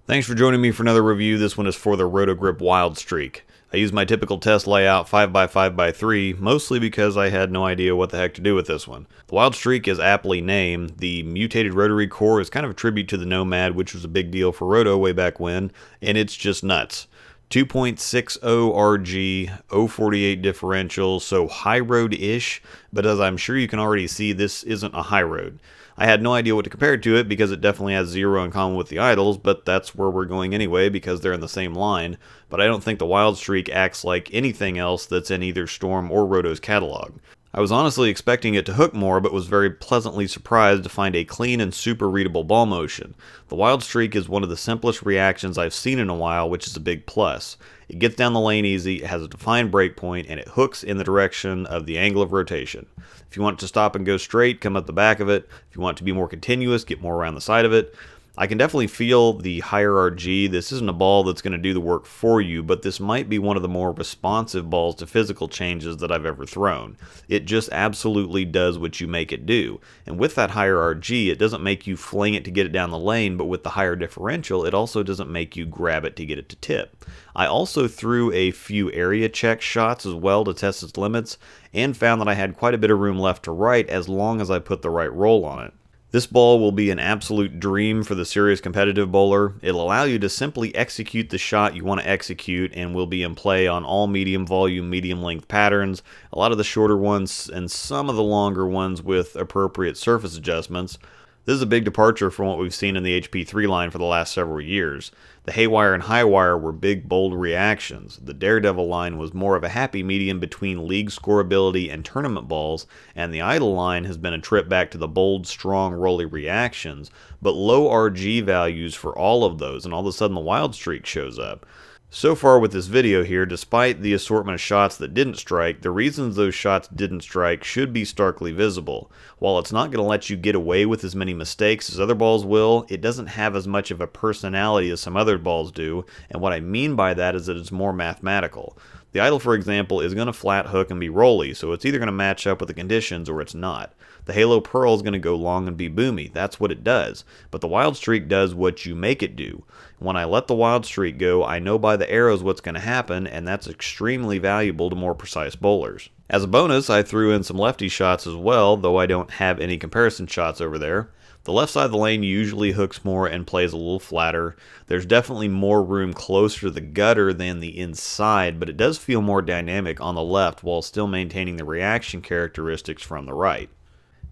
Thanks for joining me for another review. This one is for the Roto Grip Wild Streak. I used my typical test layout 5x5x3, mostly because I had no idea what the heck to do with this one. The Wild Streak is aptly named. The mutated rotary core is kind of a tribute to the Nomad, which was a big deal for Roto way back when, and it's just nuts. 2.60 RG, 048 differential, so high road-ish, but as I'm sure you can already see, this isn't a high road. I had no idea what to compare it to it because it definitely has zero in common with the Idols, but that's where we're going anyway because they're in the same line. But I don't think the Wild Streak acts like anything else that's in either Storm or Roto's catalog. I was honestly expecting it to hook more, but was very pleasantly surprised to find a clean and super readable ball motion. The Wild Streak is one of the simplest reactions I've seen in a while, which is a big plus. It gets down the lane easy, it has a defined break point, and it hooks in the direction of the angle of rotation. If you want it to stop and go straight, come up the back of it. If you want it to be more continuous, get more around the side of it. I can definitely feel the higher RG. This isn't a ball that's going to do the work for you, but this might be one of the more responsive balls to physical changes that I've ever thrown. It just absolutely does what you make it do. And with that higher RG, it doesn't make you fling it to get it down the lane, but with the higher differential, it also doesn't make you grab it to get it to tip. I also threw a few area check shots as well to test its limits, and found that I had quite a bit of room left to right as long as I put the right roll on it. This ball will be an absolute dream for the serious competitive bowler. It'll allow you to simply execute the shot you want to execute and will be in play on all medium volume, medium length patterns, a lot of the shorter ones and some of the longer ones with appropriate surface adjustments. This is a big departure from what we've seen in the HP3 line for the last several years. The Haywire and Highwire were big, bold reactions. The Daredevil line was more of a happy medium between league scoreability and tournament balls, and the Idol line has been a trip back to the bold, strong, rolly reactions, but low RG values for all of those, and all of a sudden the Wild Streak shows up. So far with this video here, despite the assortment of shots that didn't strike, the reasons those shots didn't strike should be starkly visible. While it's not going to let you get away with as many mistakes as other balls will, it doesn't have as much of a personality as some other balls do, and what I mean by that is that it's more mathematical. The Idol, for example, is going to flat hook and be rolly, so it's either going to match up with the conditions or it's not. The Halo Pearl is going to go long and be boomy. That's what it does. But the Wild Streak does what you make it do. When I let the Wild Streak go, I know by the arrows what's going to happen, and that's extremely valuable to more precise bowlers. As a bonus, I threw in some lefty shots as well, though I don't have any comparison shots over there. The left side of the lane usually hooks more and plays a little flatter. There's definitely more room closer to the gutter than the inside, but it does feel more dynamic on the left while still maintaining the reaction characteristics from the right.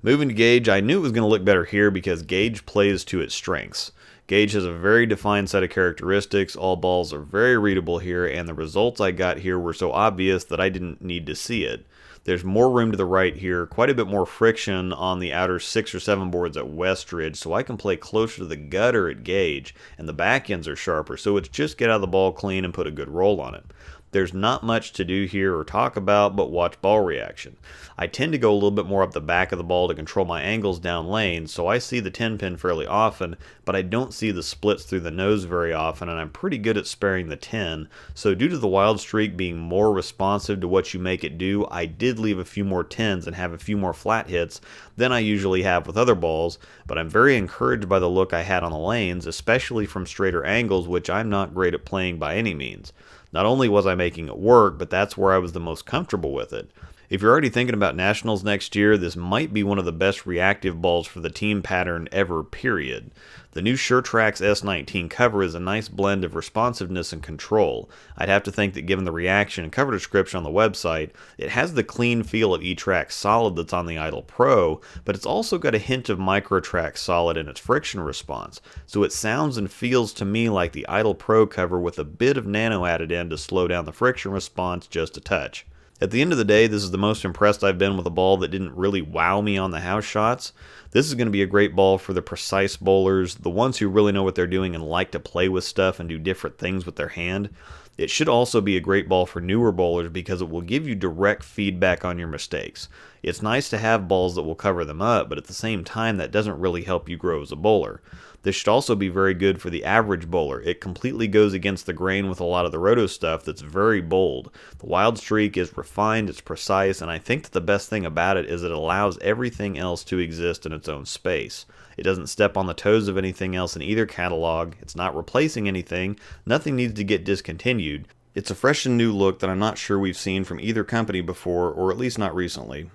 Moving to Gage, I knew it was going to look better here because Gage plays to its strengths. Gage has a very defined set of characteristics, all balls are very readable here, and the results I got here were so obvious that I didn't need to see it. There's more room to the right here, quite a bit more friction on the outer 6 or 7 boards at Westridge, so I can play closer to the gutter at Gage, and the back ends are sharper, so it's just get out of the ball clean and put a good roll on it. There's not much to do here or talk about but watch ball reaction. I tend to go a little bit more up the back of the ball to control my angles down lane, so I see the 10 pin fairly often, but I don't see the splits through the nose very often, and I'm pretty good at sparing the 10, so due to the Wild Streak being more responsive to what you make it do, I did leave a few more 10s and have a few more flat hits than I usually have with other balls, but I'm very encouraged by the look I had on the lanes, especially from straighter angles, which I'm not great at playing by any means. Not only was I making it work, but that's where I was the most comfortable with it. If you're already thinking about Nationals next year, this might be one of the best reactive balls for the team pattern ever, period. The new SureTrax S19 cover is a nice blend of responsiveness and control. I'd have to think that given the reaction and cover description on the website, it has the clean feel of E-Trax Solid that's on the Idol Pro, but it's also got a hint of Microtrax Solid in its friction response, so it sounds and feels to me like the Idol Pro cover with a bit of nano added in to slow down the friction response just a touch. At the end of the day, this is the most impressed I've been with a ball that didn't really wow me on the house shots. This is going to be a great ball for the precise bowlers, the ones who really know what they're doing and like to play with stuff and do different things with their hand. It should also be a great ball for newer bowlers because it will give you direct feedback on your mistakes. It's nice to have balls that will cover them up, but at the same time that doesn't really help you grow as a bowler. This should also be very good for the average bowler. It completely goes against the grain with a lot of the Roto stuff that's very bold. The Wild Streak is refined, it's precise, and I think that the best thing about it is it allows everything else to exist in its own space. It doesn't step on the toes of anything else in either catalog. It's not replacing anything. Nothing needs to get discontinued. It's a fresh and new look that I'm not sure we've seen from either company before, or at least not recently.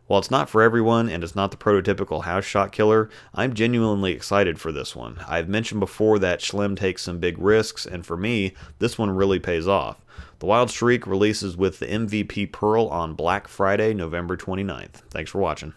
While it's not for everyone, and it's not the prototypical house shot killer, I'm genuinely excited for this one. I've mentioned before that Schlemm takes some big risks, and for me, this one really pays off. The Wild Streak releases with the MVP Pearl on Black Friday, November 29th. Thanks for watching.